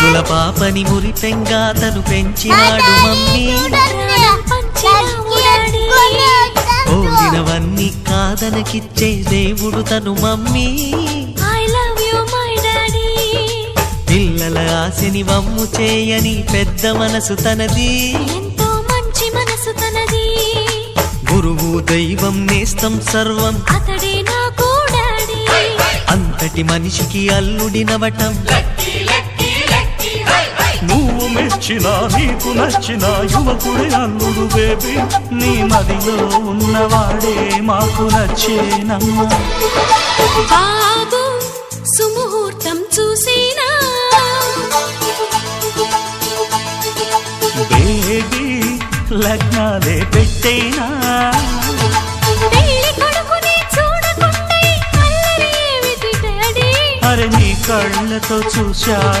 ముద్దుల పాపని మురిపెంగా తను పెంచినాడు మమ్మీ కోరినవన్నీ కాదనకిచ్చే దేవుడు తను మమ్మీ పిల్లల ఆశని వమ్ము చేయని పెద్ద మనసు తనది ఎంతో మంచి మనసు తనది గురువు దైవం నేస్తం సర్వం అతడే నాకు డాడీ అంతటి మనిషికి అల్లుడినవటం నువ్వు మెచ్చినా నీకు నచ్చిన యువకుడే అల్లుడు బేబీ నీ మదిలో ఉన్నవాడే మాకు నచ్చేనమ్మా బాబు సుముహూర్తం చూసినా బేబీ లగ్నాలే పెట్టేనా పెళ్లి కొడుకుని చూడకుండా అల్లరి ఏమిటి డాడీ అరే నీ కళ్ళతో చూశాను